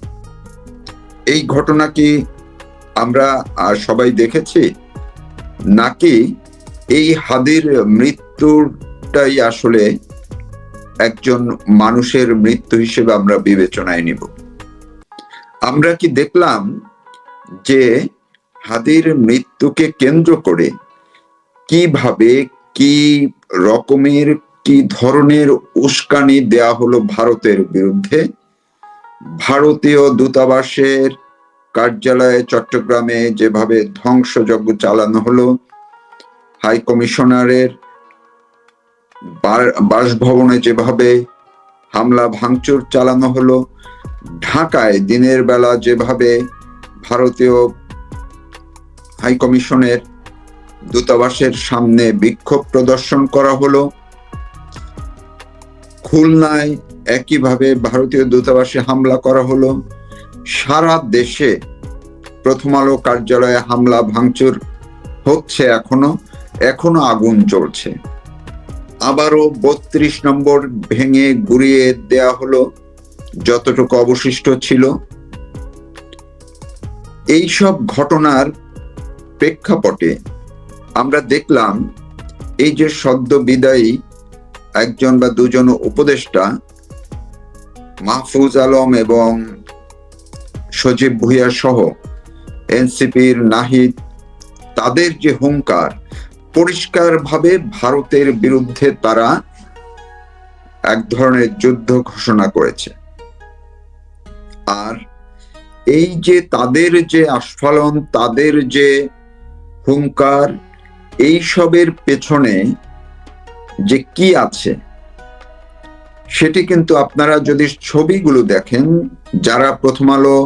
এই ঘটনা কি আমরা সবাই দেখেছি, নাকি এই হাদির মৃত্যুটাই আসলে একজন মানুষের মৃত্যু হিসেবে আমরা বিবেচনায় নিব? আমরা কি দেখলাম যে হাদির মৃত্যুকে কেন্দ্র করে কিভাবে, কি রকমের, কি ধরনের উস্কানি দেয়া হলো ভারতের বিরুদ্ধে? ভারতীয় দূতাবাসের কার্যালয়ে চট্টগ্রামে যেভাবে ধ্বংসযজ্ঞ চালানো হলো, হাই কমিশনারের বাসভবনে যেভাবে হামলা ভাঙচুর চালানো হলো, ঢাকায় দিনের বেলা যেভাবে ভারতীয় হাই কমিশনের দূতাবাসের সামনে বিক্ষোভ প্রদর্শন করা হলো, খুলনায় একইভাবে ভারতীয় দূতাবাসে হামলা করা হলো, সারা দেশে প্রথম আলো কার্যালয়ে হামলা ভাঙচুর হচ্ছে, এখনো আগুন জ্বলছে। আবারও 32 নম্বর ভেঙে গুড়িয়ে দেয়া হলো যতটুকু অবশিষ্ট ছিল। এই সব ঘটনার প্রেক্ষাপটে আমরা দেখলাম এই যে সদ্য বিদায়ী একজন বা দুজন উপদেষ্টা মাহফুজ আলম এবং সজীব ভুঁইয়া সহ এনসিপির নাহিদ, তাদের যে হুঙ্কার, পরিষ্কারভাবে ভারতের বিরুদ্ধে তারা এক ধরনের যুদ্ধ ঘোষণা করেছে। আর এই যে তাদের যে আস্ফালন, তাদের যে হুঙ্কার, এই সবের পেছনে যে কি আছে সেটি কিন্তু আপনারা যদি ছবিগুলো দেখেন, যারা প্রথম আলো,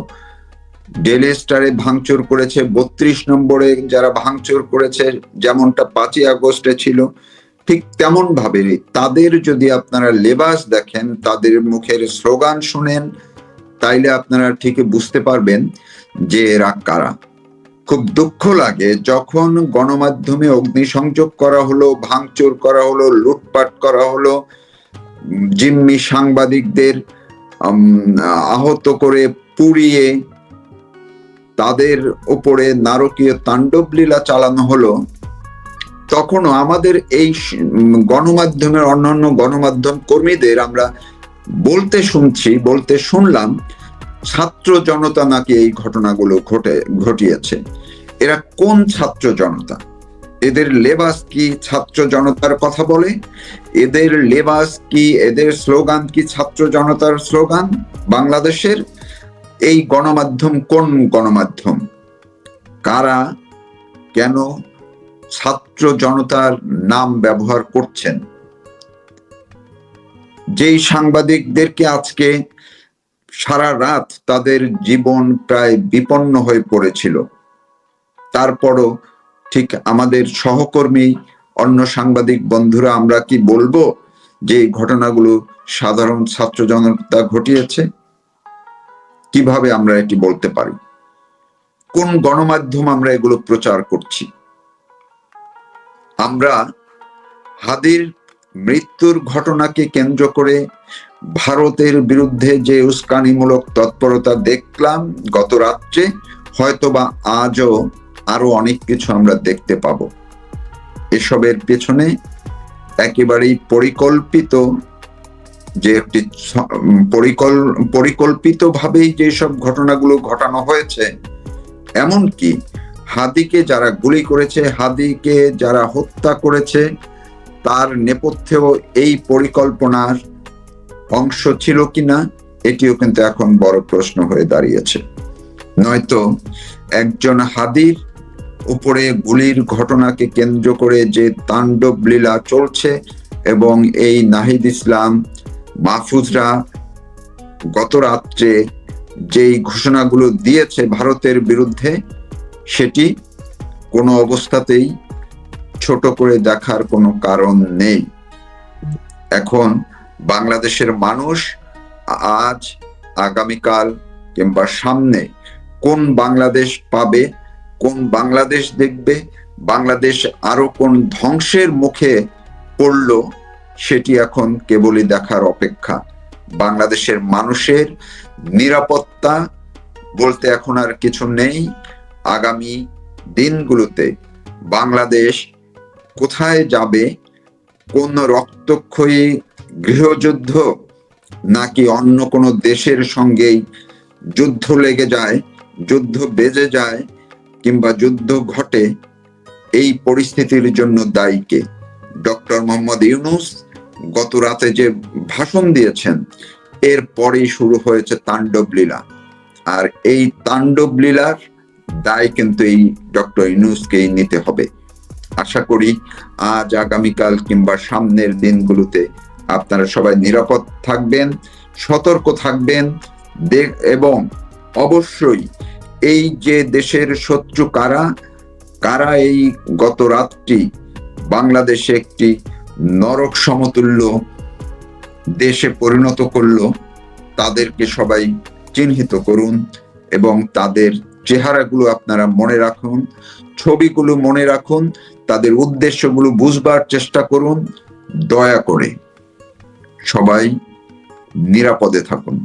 ডেইলি স্টারে ভাঙচুর করেছে, 32 নম্বরে যারা ভাঙচুর করেছে, যেমনটা 5ই আগস্টে ছিল, ঠিক তেমন ভাবে তাদের যদি আপনারা লেবাস দেখেন, তাদের মুখের স্লোগান শুনেন, তাইলে আপনারা ঠিকই বুঝতে পারবেন যে এরা কারা। খুব দুঃখ লাগে যখন গণমাধ্যমে অগ্নিসংযোগ করা হলো, ভাঙচুর করা হলো, লুটপাট করা হলো, জিম্মি সাংবাদিকদের আহত করে পুড়িয়ে তাদের উপরে নারকীয় তাণ্ডব লীলা চালানো হলো। তখনও আমাদের এই গণমাধ্যমের, অন্যান্য গণমাধ্যম কর্মীদের আমরা বলতে শুনলাম ছাত্র জনতা নাকি এই ঘটনাগুলো ঘটিয়েছে। এরা কোন ছাত্র জনতা? এদের লেবাস কি ছাত্র জনতার কথা বলে? এদের লেবাস কি, এদের স্লোগান কি ছাত্র জনতার স্লোগান? বাংলাদেশের এই গণমাধ্যম কোন গণমাধ্যম? কারা কেন ছাত্র জনতার নাম ব্যবহার করছেন? যেই সাংবাদিকদেরকে আজকে সারা রাত তাদের জীবন প্রায় বিপন্ন হয়ে পড়েছিল, তারপরও ঠিক আমাদের সহকর্মী, অন্য সাংবাদিক বন্ধুরা, আমরা কি বলবো যে এই ঘটনাগুলো সাধারণ ছাত্র জনতা ঘটিয়েছে? কিভাবে আমরা এটি বলতে পারি? কোন গণমাধ্যম আমরা এগুলো প্রচার করছি? আমরা হাদির মৃত্যুর ঘটনাকে কেন্দ্র করে ভারতের বিরুদ্ধে যে উস্কানিমূলক তৎপরতা দেখলাম গত রাত্রে, হয়তোবা আজও আরো অনেক কিছু আমরা দেখতে পাব। এসবের পেছনে একেবারেই পরিকল্পিত যে একটি পরিকল্পিতভাবেই যেসব ঘটনাগুলো ঘটানো হয়েছে, এমনকি হাদিকে যারা গুলি করেছে, হাদিকে যারা হত্যা করেছে, তার নেপথ্যেও এই পরিকল্পনার অংশ ছিল কিনা, এটিও কিন্তু এখন বড় প্রশ্ন হয়ে দাঁড়িয়েছে। নয়তো একজন হাদির উপরে গুলির ঘটনাকে কেন্দ্র করে যে তাণ্ডব লীলা চলছে, এবং এই নাহিদ ইসলাম, মাহফুজরা গত রাত্রে যেই ঘোষণাগুলো দিয়েছে ভারতের বিরুদ্ধে, সেটি কোনো অবস্থাতেই ছোট করে দেখার কোনো কারণ নেই। এখন বাংলাদেশের মানুষ আজ, আগামীকাল কিংবা সামনে কোন বাংলাদেশ পাবে, কোন বাংলাদেশ দেখবে, বাংলাদেশ আরো কোন ধ্বংসের মুখে পড়ল, সেটি এখন কেবলই দেখার অপেক্ষা। বাংলাদেশের মানুষের নিরাপত্তা বলতে এখন আর কিছু নেই। আগামী দিনগুলোতে বাংলাদেশ কোথায় যাবে, কোন রক্তক্ষয়ী গৃহযুদ্ধ নাকি অন্য কোনো দেশের সঙ্গেই যুদ্ধ লেগে যায়, যুদ্ধ বেজে যায় কিংবা যুদ্ধ ঘটে, এই পরিস্থিতির জন্য দায়ী কে? ডক্টর মোহাম্মদ ইউনূস গত রাতে যে ভাষণ দিয়েছেন, এর পরেই শুরু হয়েছে তাণ্ডব লীলা। আর এই তাণ্ডব লীলার দায় কিন্তু এই ডক্টর ইউনূসকেই নিতে হবে। আশা করি আজ, আগামীকাল কিংবা সামনের দিনগুলোতে আপনারা সবাই নিরাপদ থাকবেন, সতর্ক থাকবেন, এবং অবশ্যই এই যে দেশের শত্রু কারা কারা এই গত রাতটি বাংলাদেশে একটি নরক সমতুল্য দেশে পরিণত করলো, তাদেরকে সবাই চিহ্নিত করুন এবং তাদের চেহারাগুলো আপনারা মনে রাখুন, ছবিগুলো মনে রাখুন, তাদের উদ্দেশ্যগুলো বুঝবার চেষ্টা করুন। দয়া করে সবাই নিরাপদে থাকুন।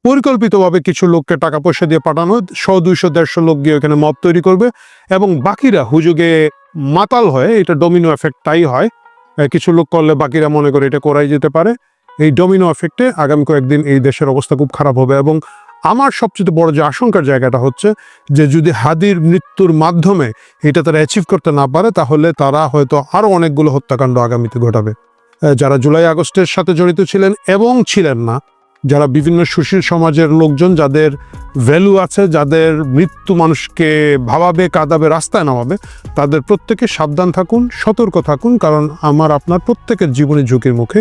পরিকল্পিতভাবে কিছু লোককে টাকা পয়সা দিয়ে পাঠানো, 100-200-150 লোক গিয়ে এখানে মব তৈরি করবে এবং বাকিরা হুজুগে মাতাল হয়। এটা ডোমিনো এফেক্ট তাই হয়, কিছু লোক করলে বাকিরা মনে করে এটা করাই যেতে পারে। এই ডোমিনো এফেক্টে আগামী কয়েকদিন এই দেশের অবস্থা খুব খারাপ হবে। এবং আমার সবচেয়ে বড় যে আশঙ্কার জায়গাটা হচ্ছে যে যদি হাদির মৃত্যুর মাধ্যমে এটা তারা অ্যাচিভ করতে না পারে, তাহলে তারা হয়তো আরো অনেকগুলো হত্যাকাণ্ড আগামীতে ঘটাবে। যারা জুলাই আগস্টের সাথে জড়িত ছিলেন এবং ছিলেন না, যারা বিভিন্ন সুশীল সমাজের লোকজন, যাদের ভ্যালু আছে, যাদের মৃত্যু মানুষকে ভাবাবে, কাঁদাবে, রাস্তায় নামাবে, তাদের প্রত্যেকে সাবধান থাকুন, সতর্ক থাকুন, কারণ আমার আপনার প্রত্যেকের জীবনী ঝুঁকির মুখে।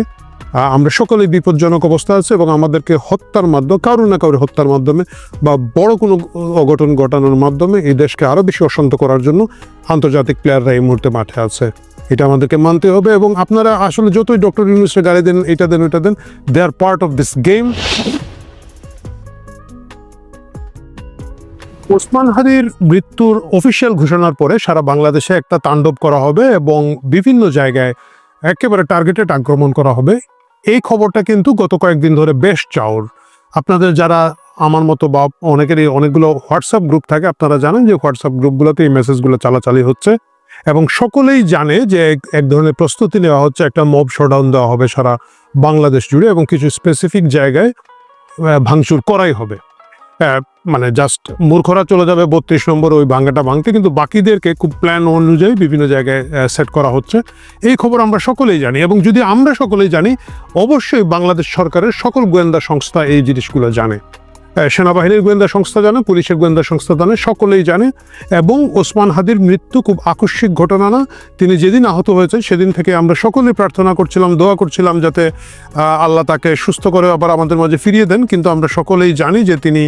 আমরা সকলেই বিপজ্জনক অবস্থা আছে এবং আমাদেরকে হত্যার মাধ্যমে, কারো না কারো হত্যার মাধ্যমে বা বড় কোনো অঘটন ঘটানোর মাধ্যমে এই দেশকে আরো বেশি অশান্ত করার জন্য আন্তর্জাতিক প্লেয়াররা এই মুহূর্তে মাঠে আছে। এটা আমাদেরকে মানতে হবে। এবং আপনারা আসলে যতই ডক্টর ইউনূসকে গালি দেন, এটা দেন, ওইটা দেন, they are part of this game. Osman হাদির মৃত্যুর অফিসিয়াল ঘোষণার পরে সারা বাংলাদেশে একটা তাণ্ডব করা হবে এবং বিভিন্ন জায়গায় একেবারে টার্গেটেড আক্রমণ করা হবে। এই খবরটা কিন্তু গত কয়েকদিন ধরে বেশ চাউর। আপনাদের যারা আমার মতো বা অনেকেরই অনেকগুলো হোয়াটসঅ্যাপ গ্রুপ থাকে, আপনারা জানেন যে হোয়াটসঅ্যাপ গ্রুপগুলোতে এই মেসেজগুলো চালাচালি হচ্ছে এবং সকলেই জানে যে এক ধরনের প্রস্তুতি নেওয়া হচ্ছে, একটা মব শোডাউন দেওয়া হবে সারা বাংলাদেশ জুড়ে এবং কিছু স্পেসিফিক জায়গায় ভাঙচুর করাই হবে। মানে জাস্ট মূর্খরা চলে যাবে 32 নম্বর ওই ভাঙ্গাটা ভাঙতে, কিন্তু বাকিদেরকে খুব প্ল্যান অনুযায়ী বিভিন্ন জায়গায় সেট করা হচ্ছে। এই খবর আমরা সকলেই জানি এবং যদি আমরা সকলেই জানি, অবশ্যই বাংলাদেশ সরকারের সকল গোয়েন্দা সংস্থা এই জিনিসগুলো জানে। সেনাবাহিনীর গোয়েন্দা সংস্থা জানে, পুলিশের গোয়েন্দা সংস্থা জানে, সকলেই জানে। এবং ওসমান হাদির মৃত্যু খুব আকস্মিক ঘটনা না। তিনি যেদিন আহত হয়েছেন সেদিন থেকে আমরা সকলেই প্রার্থনা করছিলাম, দোয়া করছিলাম যাতে আল্লাহ তাকে সুস্থ করে আবার আমাদের মাঝে ফিরিয়ে দেন। কিন্তু আমরা সকলেই জানি যে তিনি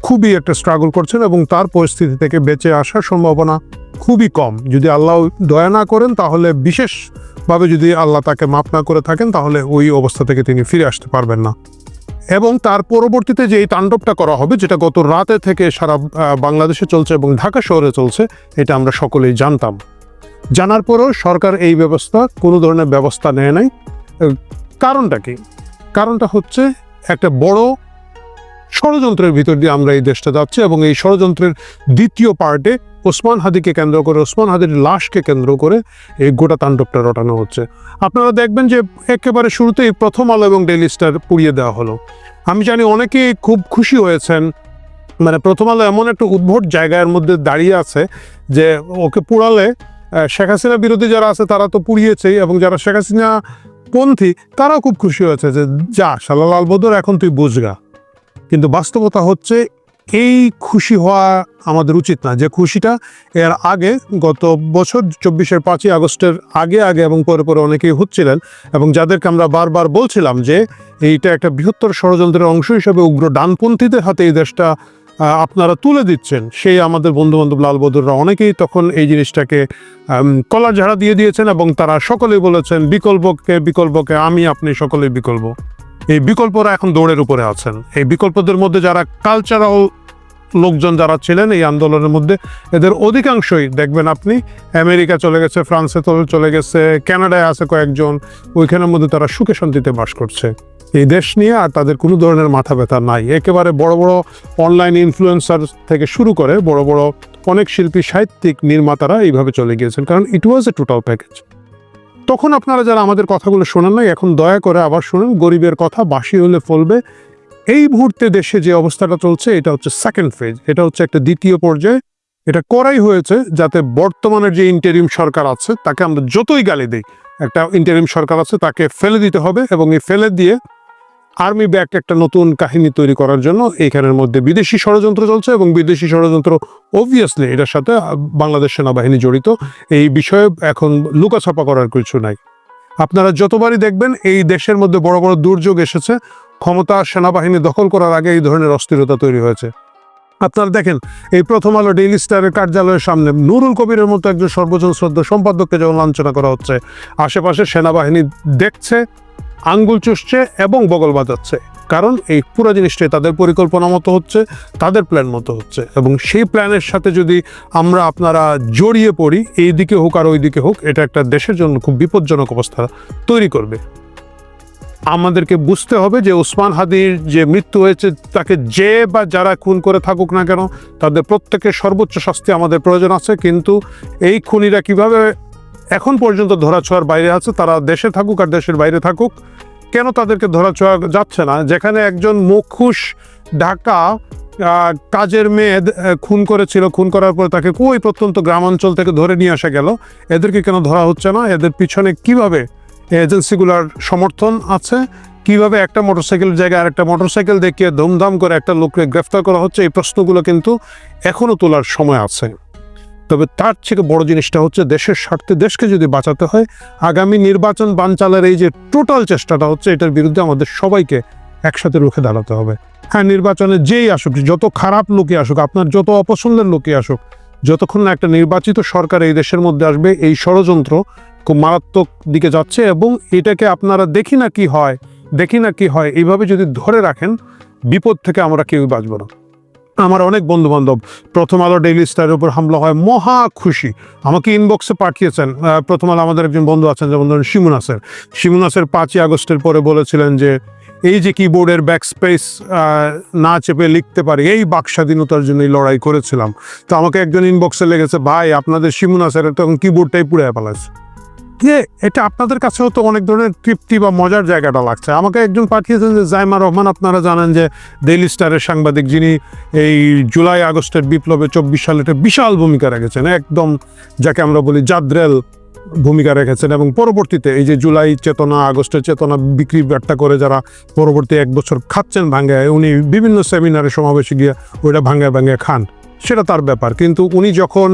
খুবই একটা স্ট্রাগল করছেন এবং তার পরিস্থিতি থেকে বেঁচে আসার সম্ভাবনা খুবই কম। যদি আল্লাহ দয়া না করেন, তাহলে বিশেষভাবে যদি আল্লাহ তাকে মাফ না করে থাকেন, তাহলে ওই অবস্থা থেকে তিনি ফিরে আসতে পারবেন না। এবং তার পরবর্তীতে যে এই তাণ্ডবটা করা হবে, যেটা গত রাতে থেকে সারা বাংলাদেশে চলছে এবং ঢাকা শহরে চলছে, এটা আমরা সকলেই জানতাম। জানার পরেও সরকার এই কোনো ধরনের ব্যবস্থা নেয় নাই। কারণটা কি? কারণটা হচ্ছে একটা বড় ষড়যন্ত্রের ভিতর দিয়ে আমরা এই দেশটা যাচ্ছি এবং এই ষড়যন্ত্রের দ্বিতীয় পার্টে ওসমান হাদিকে কেন্দ্র করে, ওসমান হাদির লাশকে কেন্দ্র করে এই গোটা তাণ্ডবটা রটানো হচ্ছে। আপনারা দেখবেন যে একেবারে শুরুতেই প্রথম আলো এবং ডেইলি স্টার পুড়িয়ে দেওয়া হলো। আমি জানি অনেকেই খুব খুশি হয়েছেন, মানে প্রথম আলো এমন একটা উদ্ভট জায়গার মধ্যে দাঁড়িয়ে আছে যে ওকে পুড়ালে শেখ হাসিনা বিরোধী যারা আছে তারা তো পুড়িয়েছেই, এবং যারা শেখ হাসিনা পন্থী তারাও খুব খুশি হয়েছে যে যা শালা লাল বদর এখন তুই বুঝগা। কিন্তু বাস্তবতা হচ্ছে এই খুশি হওয়া আমাদের উচিত না। যে খুশিটা এর আগে গত বছর 24-এর 5ই আগস্টের আগে এবং পরে পরে অনেকেই হচ্ছিলেন, এবং যাদেরকে আমরা বারবার বলছিলাম যে এইটা একটা বৃহত্তর ষড়যন্ত্রের অংশ হিসেবে উগ্র ডানপন্থীদের হাতে এই দেশটা আপনারা তুলে দিচ্ছেন, সেই আমাদের বন্ধুবান্ধব লাল বদররা অনেকেই তখন এই জিনিসটাকে কলার ঝাড়া দিয়ে দিয়েছেন, এবং তারা সকলেই বলেছেন বিকল্পকে আমি আপনি সকলেই বিকল্প। এই বিকল্পরা এখন দৌড়ের উপরে আছেন। এই বিকল্পদের মধ্যে যারা কালচারাল লোকজন যারা ছিলেন এই আন্দোলনের মধ্যে, এদের অধিকাংশই দেখবেন আপনি আমেরিকা চলে গেছে, ফ্রান্সে চলে গেছে, কানাডায় আছে কয়েকজন, ওইখানের মধ্যে তারা সুখে শান্তিতে বাস করছে এই দেশ নিয়ে, আর তাদের কোনো ধরনের মাথা ব্যথা নাই। একেবারে বড় বড় অনলাইন ইনফ্লুয়েন্সার থেকে শুরু করে বড় বড় অনেক শিল্পী, সাহিত্যিক, নির্মাতারা এইভাবে চলে গিয়েছেন, কারণ ইট ওয়াজ এ টোটাল প্যাকেজ। তখন আপনারা যারা আমাদের কথাগুলো শোনেন নাই, এখন দয়া করে আবার শুনেন। গরিবের কথা বাসি হলে ফলবে। এই মুহূর্তে দেশে যে অবস্থাটা চলছে এটা হচ্ছে সেকেন্ড ফেজ, এটা হচ্ছে একটা দ্বিতীয় পর্যায়ে। এটা করাই হয়েছে যাতে বর্তমানের যে ইন্টারিম সরকার আছে তাকে আমরা যতই গালি দিই, একটা ইন্টারিম সরকার আছে তাকে ফেলে দিতে হবে, এবং এই ফেলে দিয়ে আর্মি ব্যাক একটা নতুন কাহিনী তৈরি করার জন্য এইখানের মধ্যে বিদেশি ষড়যন্ত্র চলছে, এবং বিদেশি ষড়যন্ত্র অবভিয়াসলি এটার সাথে বাংলাদেশ সেনাবাহিনী জড়িত। এই বিষয়ে এখন লুকাছাপা করার কিছু নাই। আপনারা যতবারই দেখবেন এই দেশের মধ্যে বড় বড় দুর্যোগ এসেছে, ক্ষমতা সেনাবাহিনী দখল করার আগে এই ধরনের অস্থিরতা তৈরি হয়েছে। আপনারা দেখেন এই প্রথম আলো ডেইলি স্টারের কার্যালয়ের সামনে নুরুল কবিরের মতো একজন সর্বজন শ্রদ্ধা সম্পাদককে যখন লাঞ্ছনা করা হচ্ছে, আশেপাশে সেনাবাহিনী দেখছে, আঙ্গুল চুষছে এবং বগল বাজাচ্ছে, কারণ এই পুরো জিনিসটাই তাদের পরিকল্পনা মতো হচ্ছে, তাদের প্ল্যান মতো হচ্ছে। এবং সেই প্ল্যানের সাথে যদি আমরা আপনারা জড়িয়ে পড়ি, এই দিকে হোক আর ওই দিকে হোক, এটা একটা দেশের জন্য খুব বিপজ্জনক অবস্থা তৈরি করবে। আমাদেরকে বুঝতে হবে যে ওসমান হাদির যে মৃত্যু হয়েছে, তাকে যে বা যারা খুন করে থাকুক না কেন, তাদের প্রত্যেকের সর্বোচ্চ শাস্তি আমাদের প্রয়োজন আছে। কিন্তু এই খুনিরা কিভাবে এখন পর্যন্ত ধরাছোঁয়ার বাইরে আছে, তারা দেশে থাকুক আর দেশের বাইরে থাকুক, কেন তাদেরকে ধরাছোঁয়া যাচ্ছে না? যেখানে একজন মুখোশ ঢাকা কাজের মেয়ে খুন করেছিল, খুন করার পরে তাকে ওই প্রত্যন্ত গ্রামাঞ্চল থেকে ধরে নিয়ে আসা গেল, এদেরকে কেন ধরা হচ্ছে না? এদের পিছনে কিভাবে এজেন্সিগুলোর সমর্থন আছে, কিভাবে একটা মোটরসাইকেলের জায়গায় আর একটা মোটরসাইকেল দেখিয়ে ধুমধাম করে একটা লোককে গ্রেফতার করা হচ্ছে, এই প্রশ্নগুলো কিন্তু এখনো তোলার সময় আছে। তবে তার থেকে বড় জিনিসটা হচ্ছে দেশের স্বার্থে, দেশকে যদি বাঁচাতে হয়, আগামী নির্বাচন বানচালের এই যে টোটাল চেষ্টাটা হচ্ছে, এটার বিরুদ্ধে আমাদের সবাইকে একসাথে রুখে দাঁড়াতে হবে। হ্যাঁ, নির্বাচনে যেই আসুক, যত খারাপ লোকই আসুক, আপনার যত অপছন্দের লোকই আসুক, যতক্ষণ না একটা নির্বাচিত সরকার এই দেশের মধ্যে আসবে, এই ষড়যন্ত্র খুব মারাত্মক দিকে যাচ্ছে। এবং এটাকে আপনারা দেখি না কি হয় এইভাবে যদি ধরে রাখেন, বিপদ থেকে আমরা কেউই বাঁচব না। আমার অনেক বন্ধু বান্ধব প্রথম আলো ডেইলি স্টারের উপর হামলা হয় মহা খুশি, আমাকে ইনবক্সে পাঠিয়েছেন। প্রথম আলো আমাদের একজন বন্ধু আছেন, যেমন ধরুন শিমু নাসের 5ই আগস্টের পরে বলেছিলেন যে এই যে কিবোর্ডের ব্যাকস্পেস না চেপে লিখতে পারি, এই বাক স্বাধীনতার জন্যই লড়াই করেছিলাম। তো আমাকে একজন ইনবক্সে লেগেছে, ভাই আপনাদের শিমু নাসের তখন কিবোর্ডটাই পুড়ে ফেলাছে। যে এটা আপনাদের কাছেও তো অনেক ধরনের তৃপ্তি বা মজার জায়গাটা লাগছে। আমাকে একজন পাঠিয়েছেন যে জাইমা রহমান, আপনারা জানেন যে ডেইলি স্টারের সাংবাদিক, যিনি এই জুলাই আগস্টের বিপ্লবে 24 সালে একটা বিশাল ভূমিকা রেখেছেন, একদম যাকে আমরা বলি জাদ্রেল ভূমিকা রেখেছেন, এবং পরবর্তীতে এই যে জুলাই চেতনা, আগস্টের চেতনা বিক্রি বাট্টা করে যারা পরবর্তী 1 বছর খাচ্ছেন ভাঙ্গায়, উনি বিভিন্ন সেমিনারে সমাবেশে গিয়ে ওইটা ভাঙ্গায় খান, সেটা তার ব্যাপার। কিন্তু উনি যখন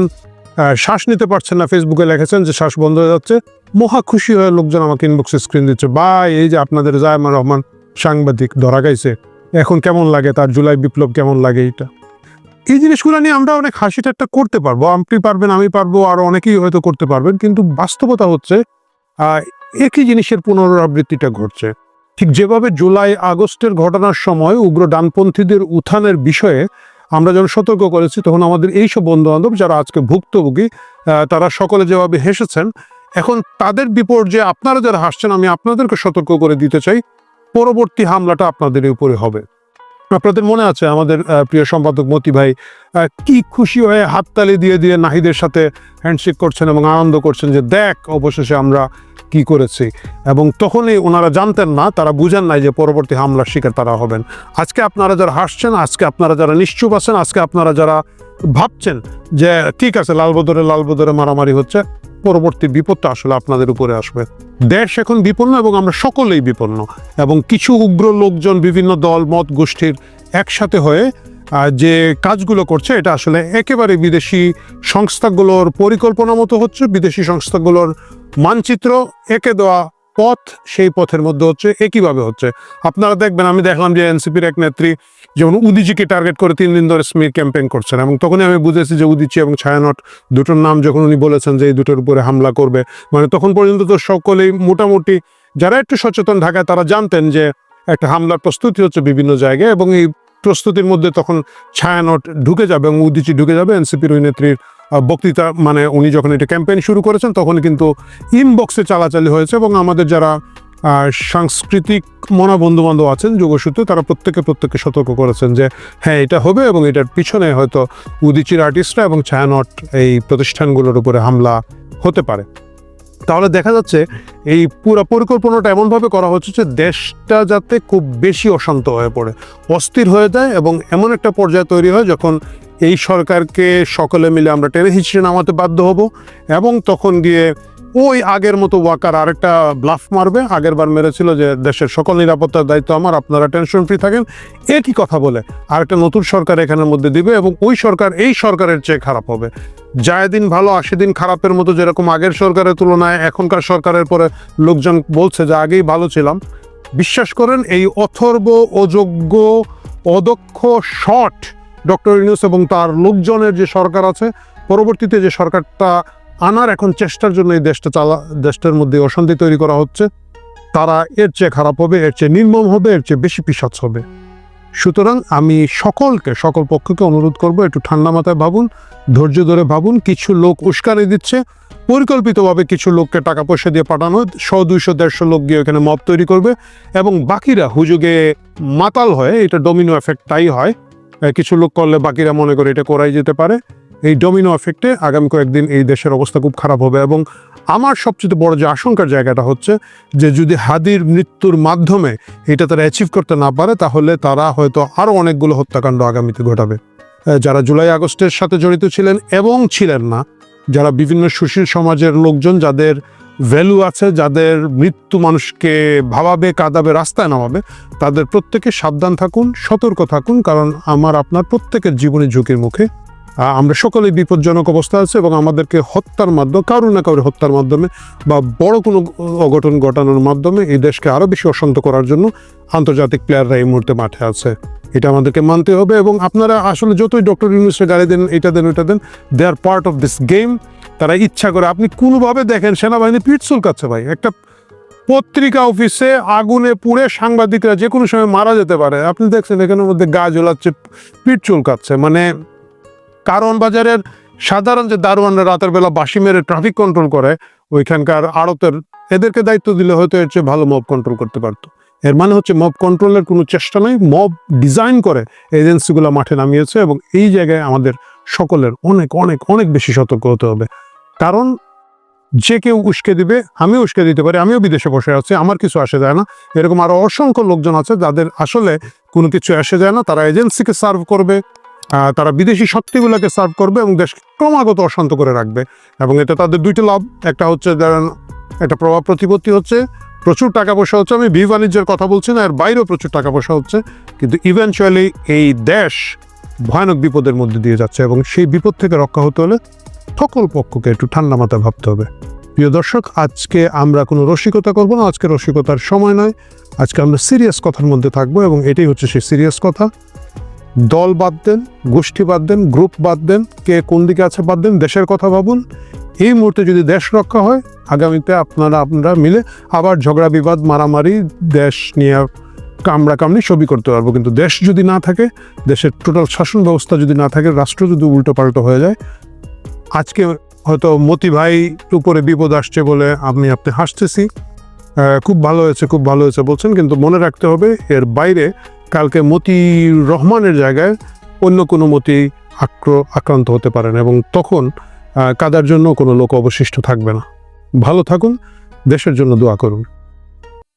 শ্বাস নিতে পারছেন না, ফেসবুকে লিখেছেন যে শ্বাস বন্ধ হয়ে যাচ্ছে, মহা খুশি হয়ে লোকজন আমাকে ইনবক্সে স্ক্রিন দিচ্ছে, ভাই এই যে আপনাদের জাইমা রহমান সাংবাদিক ধরা গাইছে, এখন কেমন লাগে, তার জুলাই বিপ্লব কেমন লাগে। এই জিনিসগুলো নিয়ে আমরা অনেক হাসি ঠাট্টা করতে পারবো, আপনি পারবেন, আমি পারবো, আরো অনেকেই হয়তো করতে পারবেন, কিন্তু বাস্তবতা হচ্ছে একই জিনিসের পুনরাবৃত্তিটা ঘটছে। ঠিক যেভাবে জুলাই আগস্টের ঘটনার সময় উগ্র ডানপন্থীদের উত্থানের বিষয়ে আমরা যখন সতর্ক করেছি, তখন আমাদের এইসব বন্ধু বান্ধব যারা আজকে ভুক্তভোগী, তারা সকলে যেভাবে হেসেছেন, এখন তাদের বিপর্যয়ে আপনারা যারা হাসছেন, আমি আপনাদেরকে সতর্ক করে দিতে চাই, পরবর্তী হামলাটা আপনাদের উপরে হবে। আপনাদের মনে আছে আমাদের প্রিয় সম্পাদক মতি ভাই কি খুশি হয়ে হাততালি দিয়ে দিয়ে নাহিদের সাথে হ্যান্ডশেক করছেন এবং আনন্দ করছেন যে দেখ অবশেষে আমরা কি করেছি। এবং তখনই ওনারা জানতেন না, তারা বুঝেন নাই যে পরবর্তী হামলার শিকার তারা হবেন। আজকে আপনারা যারা হাসছেন, আজকে আপনারা যারা নিশ্চুপ আছেন, আজকে আপনারা যারা ভাবছেন যে ঠিক আছে লালবদরে মারামারি হচ্ছে, পরবর্তী বিপদটা আসলে আপনাদের উপরে আসবে। দেশ এখন বিপন্ন এবং আমরা সকলেই বিপন্ন, এবং কিছু উগ্র লোকজন বিভিন্ন দল মত গোষ্ঠীর একসাথে হয়ে যে কাজগুলো করছে এটা আসলে একেবারে বিদেশি সংস্থাগুলোর পরিকল্পনা মতো হচ্ছে। বিদেশি সংস্থাগুলোর মানচিত্র এঁকে দেওয়া পথ, সেই পথের মধ্যে হচ্ছে, একইভাবে হচ্ছে। আপনারা দেখবেন, আমি দেখলাম যে এনসিপির এক নেত্রী যেমন উদিচিকে টার্গেট করে 3 দিন ধরে স্মির ক্যাম্পেইন করছেন, এবং তখনই আমি বুঝেছি যে উদিচি এবং ছায়ানট দুটোর নাম যখন উনি বলেছেন যে এই দুটোর উপরে হামলা করবে, মানে তখন পর্যন্ত তো সকলেই মোটামুটি যারা একটু সচেতন ঢাকায় তারা জানতেন যে একটা হামলার প্রস্তুতি হচ্ছে বিভিন্ন জায়গায়, এবং এই প্রস্তুতির মধ্যে তখন ছায়ানট ঢুকে যাবে এবং উদিচি ঢুকে যাবে। এনসিপির ওই নেত্রীর বক্তৃতা, মানে উনি যখন এটা ক্যাম্পেইন শুরু করেছেন তখন কিন্তু ইনবক্সে চালাচালি হয়েছে, এবং আমাদের যারা সাংস্কৃতিক মনা বন্ধু বান্ধব আছেন যোগসূত্রে, তারা প্রত্যেকে সতর্ক করেছেন যে হ্যাঁ এটা হবে, এবং এটার পিছনে হয়তো উদিচির আর্টিস্টরা এবং ছায়ানট এই প্রতিষ্ঠানগুলোর উপরে হামলা হতে পারে। তাহলে দেখা যাচ্ছে এই পুরো পরিকল্পনাটা এমনভাবে করা হচ্ছে যে দেশটা যাতে খুব বেশি অশান্ত হয়ে পড়ে, অস্থির হয়ে যায়, এবং এমন একটা পর্যায়ে তৈরি হয় যখন এই সরকারকে সকলে মিলে আমরা টেনে হিঁচড়ে নামাতে বাধ্য হব, এবং তখন গিয়ে ওই আগের মতো ওয়াকার আরেকটা ব্লাফ মারবে। আগের বার মেরেছিল যে দেশের সকল নিরাপত্তার দায়িত্ব আমার, আপনারা টেনশন ফ্রি থাকেন, একই কথা বলে আরেকটা নতুন সরকার এখানের মধ্যে দিবে, এবং ওই সরকার এই সরকারের চেয়ে খারাপ হবে। যায় দিন ভালো আসে দিন খারাপের মতো, যেরকম আগের সরকারের তুলনায় এখনকার সরকারের পরে লোকজন বলছে যে আগেই ভালো ছিলাম। বিশ্বাস করেন এই অথর্ব, অযোগ্য, অদক্ষ, শট ডক্টর ইউনূস এবং তার লোকজনের যে সরকার আছে, পরবর্তীতে যে সরকারটা আনার এখন চেষ্টার জন্য এই দেশটার মধ্যে অশান্তি তৈরি করা হচ্ছে, তারা এর চেয়ে খারাপ হবে, এর চেয়ে নির্মম হবে, এর চেয়ে বেশি পিশাচ হবে। সুতরাং আমি সকল পক্ষকে অনুরোধ করব, একটু ঠান্ডা মাথায় ভাবুন, ধৈর্য ধরে ভাবুন। কিছু লোক উস্কানি দিচ্ছে, পরিকল্পিতভাবে কিছু লোককে টাকা পয়সা দিয়ে পাঠানো, 100, 200, 150 লোক গিয়ে এখানে মব তৈরি করবে, এবং বাকিরা হুজুগে মাতাল হয়ে, এটা ডমিনো এফেক্ট তাই হয়, কিছু লোক করলে বাকিরা মনে করে এটা করাই যেতে পারে। এই ডমিনো এফেক্টে আগামী কয়েকদিন এই দেশের অবস্থা খুব খারাপ হবে। এবং আমার সবচেয়ে বড় যে আশঙ্কার জায়গাটা হচ্ছে যে যদি হাদির মৃত্যুর মাধ্যমে এটা তারা অ্যাচিভ করতে না পারে, তাহলে তারা হয়তো আরও অনেকগুলো হত্যাকাণ্ড আগামীতে ঘটাবে। যারা জুলাই আগস্টের সাথে জড়িত ছিলেন এবং ছিলেন না, যারা বিভিন্ন সুশীল সমাজের লোকজন, যাদের ভ্যালু আছে, যাদের মৃত্যু মানুষকে ভাবাবে, কাঁদাবে, রাস্তায় নামাবে, তাদের প্রত্যেকে সাবধান থাকুন, সতর্ক থাকুন, কারণ আমার আপনার প্রত্যেকের জীবনের ঝুঁকির মুখে। আমরা সকলেই বিপজ্জনক অবস্থা আছে, এবং আমাদেরকে হত্যার মাধ্যমে, কারো না কারো হত্যার মাধ্যমে বা বড় কোনো অঘটন ঘটানোর মাধ্যমে এই দেশকে আরও বেশি অশান্ত করার জন্য আন্তর্জাতিক প্লেয়াররা এই মুহূর্তে মাঠে আছে। এটা আমাদেরকে মানতে হবে। এবং আপনারা আসলে যতই ডক্টর ইউনূসকে গালি দেন, এটা দেন ওইটা দেন, they are part of this game. তারা ইচ্ছা করে, আপনি কোনোভাবে দেখেন সেনাবাহিনী পিঠ চুলকাচ্ছে ভাই, একটা পত্রিকা অফিসে আগুনে পুড়ে সাংবাদিকরা যে কোনো সময় মারা যেতে পারে। আপনি দেখছেন এখানের মধ্যে গা জ্বলাচ্ছে, পিঠ চুলকাচ্ছে। মানে কারণ বাজারের সাধারণ যে দারোয়ানরা রাতের বেলা বাঁশি মেরে ট্রাফিক কন্ট্রোল করে, ওইখানকার আড়তের, এদেরকে দায়িত্ব দিলে হয়তো এর চেয়ে ভালো মব কন্ট্রোল করতে পারতো। এর মানে হচ্ছে মব কন্ট্রোলের কোনো চেষ্টা নেই, মব ডিজাইন করে এজেন্সিগুলো মাঠে নামিয়েছে। এবং এই জায়গায় আমাদের সকলের অনেক অনেক অনেক বেশি সতর্ক হতে হবে, কারণ যে কেউ উস্কে দিবে, আমিও উস্কে দিতে পারি, আমিও বিদেশে বসে আছি, আমার কিছু আসে যায় না। এরকম আরো অসংখ্য লোকজন আছে যাদের আসলে কোনো কিছু আসে যায় না, তারা এজেন্সিকে সার্ভ করবে, তারা বিদেশি শক্তিগুলোকে সার্ভ করবে এবং দেশকে ক্রমাগত অশান্ত করে রাখবে। এবং এটা তাদের দুইটা লাভ, একটা হচ্ছে একটা প্রভাব প্রতিপত্তি হচ্ছে, প্রচুর টাকা পয়সা হচ্ছে। আমি বাণিজ্যের কথা বলছি না, এর বাইরেও প্রচুর টাকা পয়সা হচ্ছে, কিন্তু ইভেনচুয়ালি এই দেশ ভয়ানক বিপদের মধ্যে দিয়ে যাচ্ছে, এবং সেই বিপদ থেকে রক্ষা হতে হলে সকল পক্ষকে একটু ঠান্ডা মাথায় ভাবতে হবে। প্রিয় দর্শক, আজকে আমরা কোনো রসিকতা করব না, আজকে রসিকতার সময় নয়, আজকে আমরা সিরিয়াস কথার মধ্যে থাকবো, এবং এটাই হচ্ছে সেই সিরিয়াস কথা। দল বাদ দেন, গোষ্ঠী বাদ দেন, গ্রুপ বাদ দেন, কে কোন দিকে আছে বাদ দেন, দেশের কথা ভাবুন। এই মুহূর্তে যদি দেশ রক্ষা হয়, আগামীতে আপনারা মিলে আবার ঝগড়া বিবাদ, মারামারি, দেশ নিয়ে কামড়াকামড়ি সবই করতে পারবো। কিন্তু দেশ যদি না থাকে, দেশের টোটাল শাসন ব্যবস্থা যদি না থাকে, রাষ্ট্র যদি উল্টো পাল্টো হয়ে যায়, আজকে হয়তো মতি ভাই উপরে বিপদ আসছে বলে আপনি হাসতেছি, খুব ভালো হয়েছে বলছেন, কিন্তু মনে রাখতে হবে এর বাইরে কালকে মতিউর রহমানের জায়গায় অন্য কোনো মতি আক্রান্ত হতে পারেন, এবং তখন কাদার জন্য কোনো লোক অবশিষ্ট থাকবে না। ভালো থাকুন, দেশের জন্য দোয়া করুন।